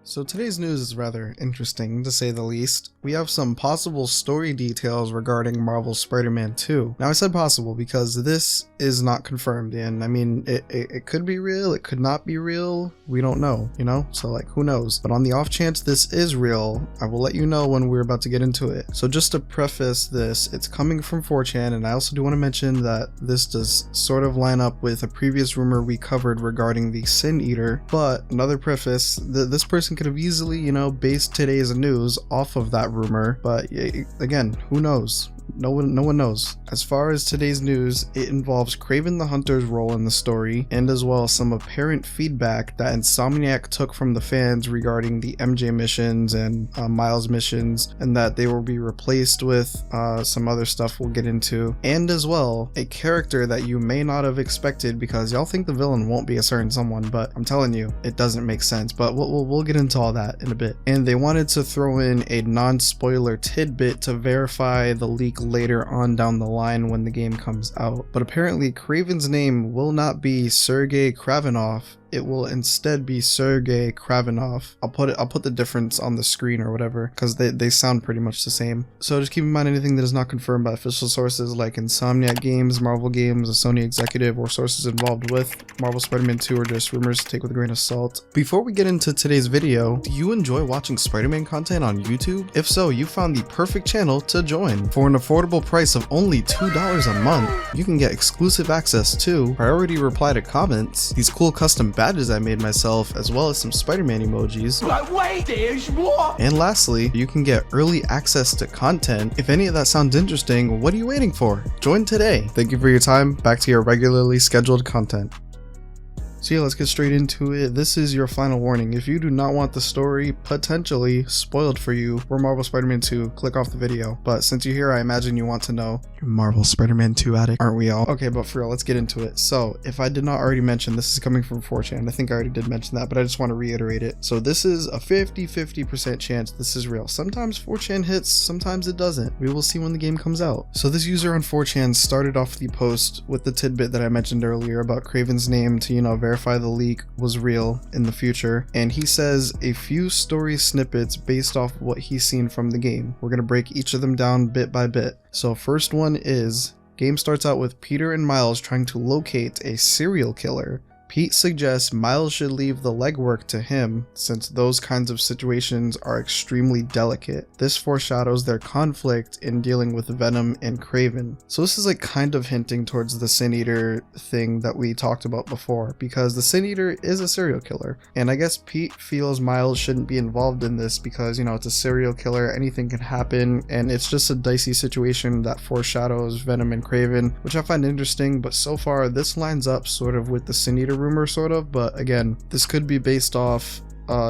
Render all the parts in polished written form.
So today's news is rather interesting, to say the least. We have some possible story details regarding Marvel's Spider-Man 2. Now I said possible because this is not confirmed, and I mean, it could be real, it could not be real, we don't know, you know? So like, who knows? But on the off chance this is real, I will let you know when we're about to get into it. So just to preface this, it's coming from 4chan, and I also do want to mention that this does sort of line up with a previous rumor we covered regarding the Sin Eater, but another preface, this person could have easily, you know, based today's news off of that rumor, but again, who knows? No one knows. As far as today's news, it involves Kraven the Hunter's role in the story, and as well as some apparent feedback that Insomniac took from the fans regarding the MJ missions and Miles missions, and that they will be replaced with some other stuff we'll get into, and as well a character that you may not have expected because y'all think the villain won't be a certain someone, but I'm telling you, it doesn't make sense. But we'll get into all that in a bit. And they wanted to throw in a non-spoiler tidbit to verify the leak later on down the line when the game comes out. But apparently Kraven's name will not be Sergei Kravinoff. It will instead be Sergei Kravinoff. I'll put the difference on the screen or whatever, because they sound pretty much the same. So just keep in mind anything that is not confirmed by official sources like Insomniac Games, Marvel Games, a Sony executive, or sources involved with Marvel Spider-Man 2 or just rumors to take with a grain of salt. Before we get into today's video, do you enjoy watching Spider-Man content on YouTube? If so, you found the perfect channel to join. For an affordable price of only $2 a month, you can get exclusive access to priority reply to comments, these cool custom badges I made myself, as well as some Spider-Man emojis. Like, wait, there's more! And lastly, you can get early access to content. If any of that sounds interesting, what are you waiting for? Join today. Thank you for your time. Back to your regularly scheduled content. So yeah, let's get straight into it. This is your final warning. If you do not want the story potentially spoiled for you for Marvel Spider-Man 2, click off the video. But since you're here, I imagine you want to know. You're Marvel Spider-Man 2 addict, aren't we all? Okay, but for real, let's get into it. So if I did not already mention, this is coming from 4chan. I think I already did mention that, but I just want to reiterate it. So this is a 50% chance this is real. Sometimes 4chan hits, sometimes it doesn't. We will see when the game comes out. So this user on 4chan started off the post with the tidbit that I mentioned earlier about Kraven's name to, you know, verify the leak was real in the future, and he says a few story snippets based off what he's seen from the game. We're gonna break each of them down bit by bit. So first one is, game starts out with Peter and Miles trying to locate a serial killer. Pete suggests Miles should leave the legwork to him since those kinds of situations are extremely delicate. This foreshadows their conflict in dealing with Venom and Kraven. So this is like kind of hinting towards the Sin Eater thing that we talked about before, because the Sin Eater is a serial killer, and I guess Pete feels Miles shouldn't be involved in this because, you know, it's a serial killer, anything can happen, and it's just a dicey situation that foreshadows Venom and Kraven, which I find interesting. But so far this lines up sort of with the Sin Eater rumor, sort of, but again, this could be based off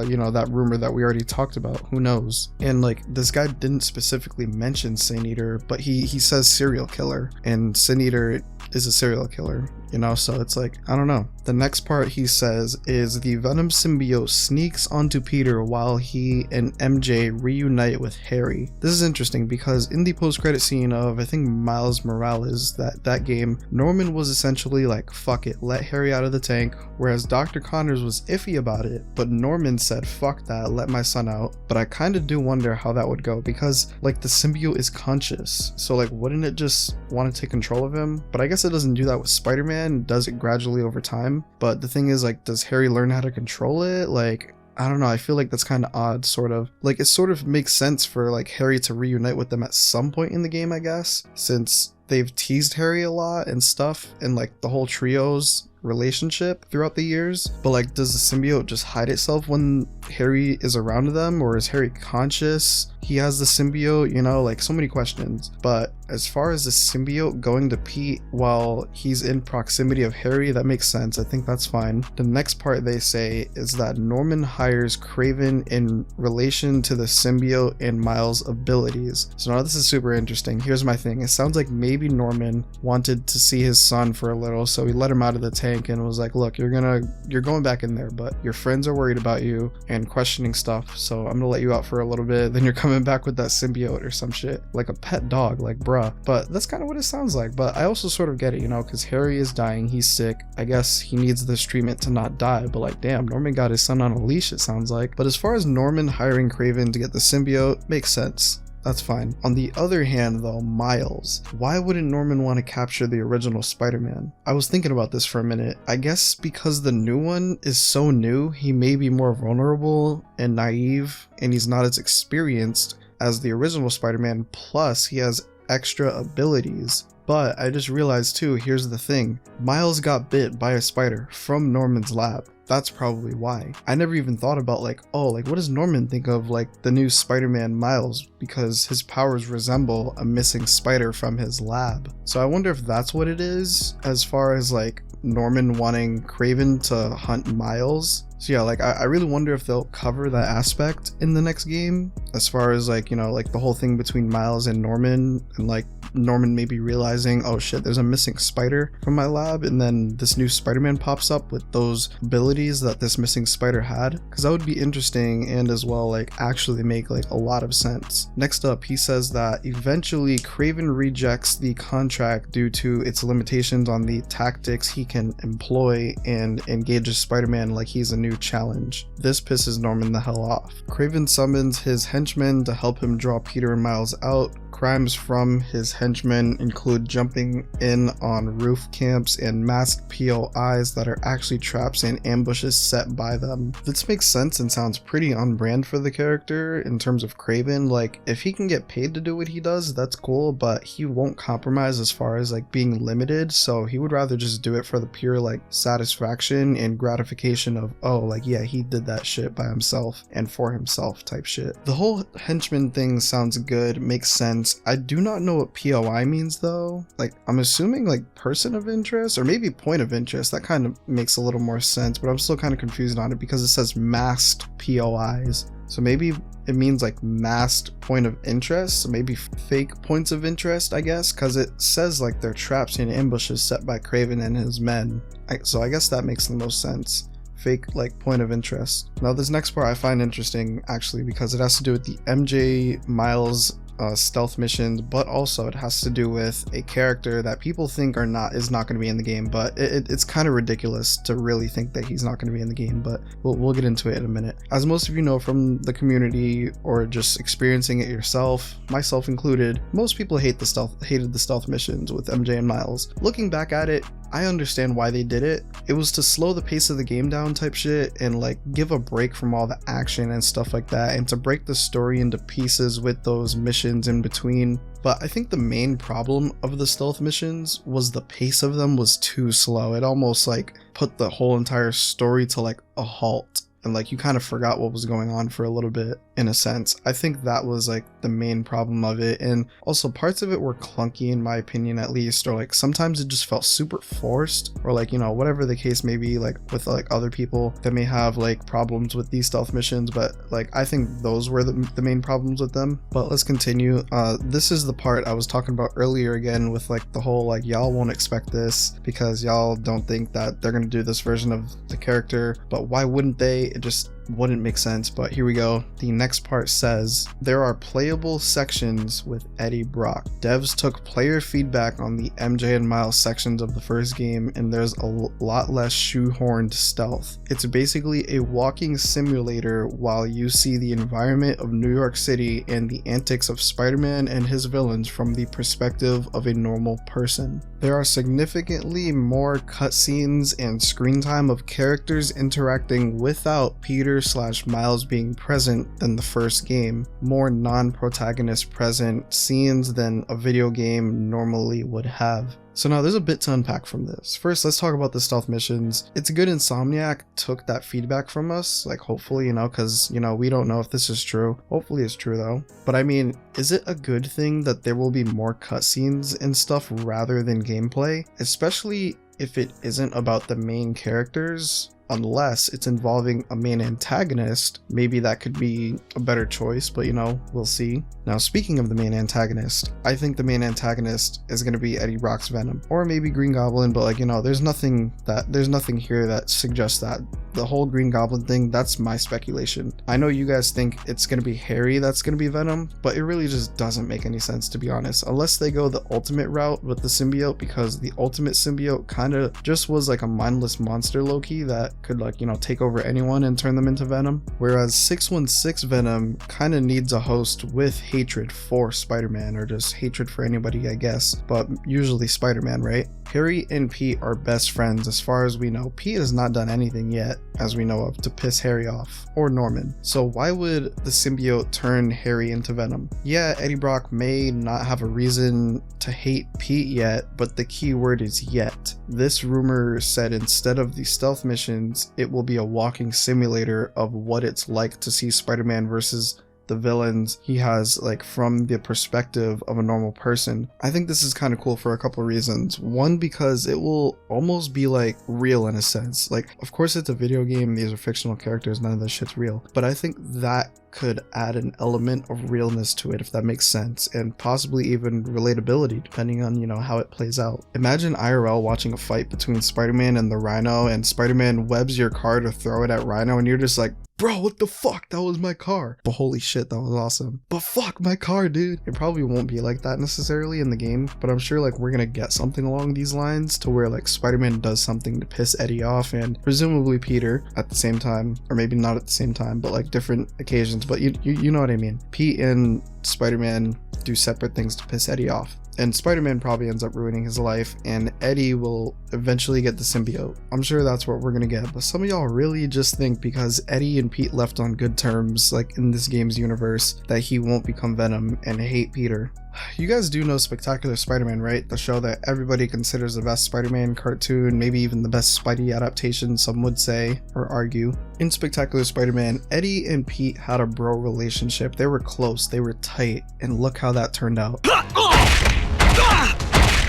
you know, that rumor that we already talked about, who knows. And like, this guy didn't specifically mention Sin Eater, but he says serial killer, and Sin Eater is a serial killer, you know, so it's like, I don't know. The next part he says is the Venom symbiote sneaks onto Peter while he and MJ reunite with Harry. This is interesting because in the post-credit scene of, I think, Miles Morales, that game, Norman was essentially like, fuck it, let Harry out of the tank, whereas Dr. Connors was iffy about it, but Norman said, fuck that, let my son out. But I kind of do wonder how that would go, because like, the symbiote is conscious, so like, wouldn't it just want to take control of him? But I guess it doesn't do that with Spider-Man, it does it gradually over time. But the thing is, like, does Harry learn how to control it? Like, I don't know, I feel like that's kind of odd, sort of. Like, it sort of makes sense for like Harry to reunite with them at some point in the game, I guess, since they've teased Harry a lot and stuff, and like the whole trio's relationship throughout the years. But like, does the symbiote just hide itself when Harry is around them, or is Harry conscious? He has the symbiote, you know, like, so many questions. But as far as the symbiote going to Pete while he's in proximity of Harry, that makes sense. I think that's fine. The next part they say is that Norman hires Kraven in relation to the symbiote and Miles' abilities. So now this is super interesting. Here's my thing. It sounds like maybe Norman wanted to see his son for a little, so he let him out of the tank tank and was like, look, you're going back in there, but your friends are worried about you and questioning stuff, so I'm gonna let you out for a little bit, then you're coming back with that symbiote or some shit, like a pet dog, like bruh. But that's kind of what it sounds like. But I also sort of get it, you know, because Harry is dying, he's sick, I guess he needs this treatment to not die, but like damn, Norman got his son on a leash, it sounds like. But as far as Norman hiring Kraven to get the symbiote, makes sense. That's fine. On the other hand though, Miles. Why wouldn't Norman want to capture the original Spider-Man? I was thinking about this for a minute. I guess because the new one is so new, he may be more vulnerable and naive, and he's not as experienced as the original Spider-Man, plus he has extra abilities. But I just realized too, here's the thing. Miles got bit by a spider from Norman's lab. That's probably why. I never even thought about like, oh, like what does Norman think of like the new Spider-Man Miles, because his powers resemble a missing spider from his lab. So I wonder if that's what it is, as far as like Norman wanting Kraven to hunt Miles. So yeah, like I really wonder if they'll cover that aspect in the next game, as far as like, you know, like the whole thing between Miles and Norman, and like Norman maybe realizing, oh shit, there's a missing spider from my lab, and then this new Spider-Man pops up with those abilities that this missing spider had, because that would be interesting, and as well like actually make like a lot of sense. Next up, he says that eventually Kraven rejects the contract due to its limitations on the tactics he can employ, and engages Spider-Man like he's a new challenge. This pisses Norman the hell off. Kraven summons his henchmen to help him draw Peter and Miles out. Crimes from his henchmen include jumping in on roof camps and masked POIs that are actually traps and ambushes set by them. This makes sense and sounds pretty on brand for the character in terms of Kraven. Like if he can get paid to do what he does, that's cool, but he won't compromise as far as like being limited, so he would rather just do it for the pure like satisfaction and gratification of, oh like yeah, he did that shit by himself and for himself type shit. The whole henchman thing sounds good, makes sense. I do not know what POI means though. Like I'm assuming like person of interest, or maybe point of interest. That kind of makes a little more sense, but I'm still kind of confused on it because it says masked POIs. So maybe it means like masked point of interest, so maybe fake points of interest, I guess, because it says like they're traps and ambushes set by Kraven and his men. So I guess that makes the most sense. Fake like point of interest. Now this next part I find interesting actually, because it has to do with the MJ Miles stealth missions, but also it has to do with a character that people think is not going to be in the game, but it's kind of ridiculous to really think that he's not going to be in the game, but we'll get into it in a minute. As most of you know from the community or just experiencing it yourself, myself included, most people hated the stealth missions with MJ and Miles. Looking back at it, I understand why they did it. It was to slow the pace of the game down type shit, and like give a break from all the action and stuff like that, and to break the story into pieces with those missions in between. But I think the main problem of the stealth missions was the pace of them was too slow. It almost like put the whole entire story to like a halt, and like you kind of forgot what was going on for a little bit in a sense. I think that was like the main problem of it, and also parts of it were clunky in my opinion at least, or like sometimes it just felt super forced, or like, you know, whatever the case may be, like with like other people that may have like problems with these stealth missions, but like I think those were the main problems with them. But let's continue. This is the part I was talking about earlier again with like the whole like y'all won't expect this because y'all don't think that they're gonna do this version of the character, but why wouldn't they? It just wouldn't make sense. But here we go. The next part says there are playable sections with Eddie Brock. Devs took player feedback on the MJ and Miles sections of the first game, and there's a lot less shoehorned stealth. It's basically a walking simulator while you see the environment of New York City and the antics of Spider-Man and his villains from the perspective of a normal person. There are significantly more cutscenes and screen time of characters interacting without Peter/Miles being present than the first game. More non-protagonist present scenes than a video game normally would have. So now there's a bit to unpack from this. First, let's talk about the stealth missions. It's good Insomniac took that feedback from us, like hopefully, you know, because, you know, we don't know if this is true. Hopefully it's true though. But I mean, is it a good thing that there will be more cutscenes and stuff rather than gameplay? Especially if it isn't about the main characters. unless it's involving a main antagonist. Maybe that could be a better choice, but you know, we'll see. Now, speaking of the main antagonist, I think the main antagonist is going to be Eddie Brock's Venom, or maybe Green Goblin, but like, you know, there's nothing here that suggests that. The whole Green Goblin thing, that's my speculation. I know you guys think it's going to be Harry that's going to be Venom, but it really just doesn't make any sense, to be honest, unless they go the ultimate route with the symbiote, because the ultimate symbiote kind of just was like a mindless monster low-key that could, like, you know, take over anyone and turn them into Venom, whereas 616 Venom kind of needs a host with hatred for Spider-Man, or just hatred for anybody, I guess, but usually Spider-Man, right? Harry and Pete are best friends as far as we know. Pete has not done anything yet, as we know of, to piss Harry off, or Norman. So why would the symbiote turn Harry into Venom? Yeah, Eddie Brock may not have a reason to hate Pete yet, but the key word is yet. This rumor said instead of the stealth missions, it will be a walking simulator of what it's like to see Spider-Man versus the villains he has, like, from the perspective of a normal person. I think this is kind of cool for a couple reasons. One, because it will almost be like real in a sense. Like, of course it's a video game, these are fictional characters, none of this shit's real, but I think that could add an element of realness to it, if that makes sense, and possibly even relatability depending on, you know, how it plays out. Imagine IRL watching a fight between Spider-Man and the Rhino, and Spider-Man webs your car to throw it at Rhino, and you're just like, bro, what the fuck? That was my car. But holy shit, that was awesome. But fuck my car, dude. It probably won't be like that necessarily in the game, but I'm sure like we're gonna get something along these lines to where like Spider-Man does something to piss Eddie off, and presumably Peter at the same time, or maybe not at the same time, but like different occasions, but you know what I mean. Pete and Spider-Man do separate things to piss Eddie off, and Spider-Man probably ends up ruining his life, and Eddie will eventually get the symbiote. I'm sure that's what we're gonna get, but some of y'all really just think because Eddie and Pete left on good terms, like in this game's universe, that he won't become Venom and hate Peter. You guys do know Spectacular Spider-Man, right? The show that everybody considers the best Spider-Man cartoon, maybe even the best Spidey adaptation, some would say or argue. In Spectacular Spider-Man, Eddie and Pete had a bro relationship. They were close, they were tight, and look how that turned out.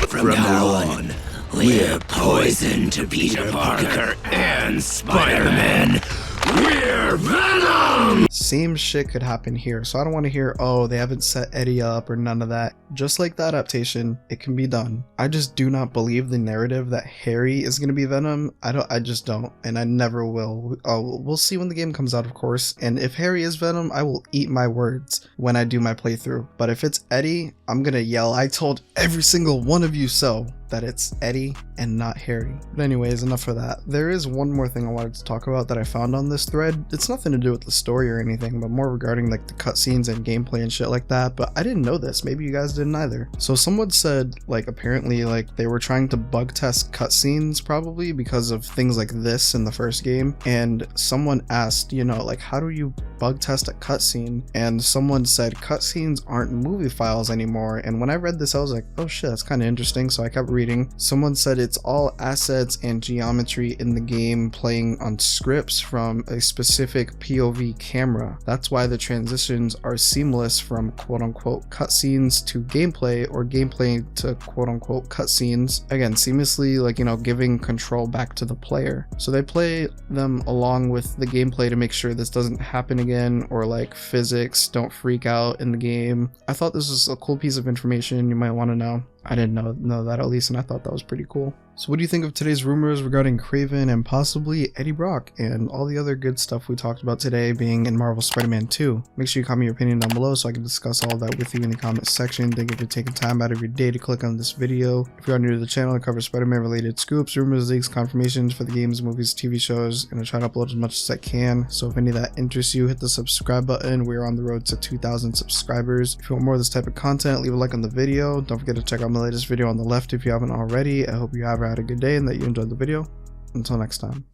From now on, we're poison to Peter Parker and Spider-Man. We're Venom! Same shit could happen here, so I don't want to hear, oh, they haven't set Eddie up or none of that. Just like the adaptation, it can be done. I just do not believe the narrative that Harry is going to be Venom. I just don't, and I never will. We'll see when the game comes out, of course, and if Harry is Venom, I will eat my words when I do my playthrough. But if it's Eddie, I'm gonna yell, I told every single one of you so, that it's Eddie and not Harry. But anyways, enough of that. There is one more thing I wanted to talk about that I found on this thread. It's nothing to do with the story or anything, but more regarding like the cutscenes and gameplay and shit like that, but I didn't know this. Maybe you guys didn't either. So someone said, like, apparently like they were trying to bug test cutscenes probably because of things like this in the first game, and someone asked, you know, like, how do you bug test a cutscene? And someone said cutscenes aren't movie files anymore, and when I read this I was like, oh shit, that's kind of interesting, so I kept reading. Someone said it's all assets and geometry in the game playing on scripts from a specific POV camera. That's why the transitions are seamless from quote-unquote cutscenes to gameplay, or gameplay to quote-unquote cutscenes. Again, seamlessly, like, you know, giving control back to the player. So they play them along with the gameplay to make sure this doesn't happen again, or like physics don't freak out in the game. I thought this was a cool piece of information you might want to know. I didn't know that at least, and I thought that was pretty cool. So what do you think of today's rumors regarding Kraven and possibly Eddie Brock and all the other good stuff we talked about today being in Marvel Spider-Man 2? Make sure you comment your opinion down below so I can discuss all of that with you in the comments section. Thank you for taking time out of your day to click on this video. If you are new to the channel, I cover Spider-Man related scoops, rumors, leaks, confirmations for the games, movies, TV shows, and I try to upload as much as I can. So if any of that interests you, hit the subscribe button. We're on the road to 2,000 subscribers. If you want more of this type of content, leave a like on the video. Don't forget to check out my latest video on the left if you haven't already. I hope you have had a good day and that you enjoyed the video. Until next time.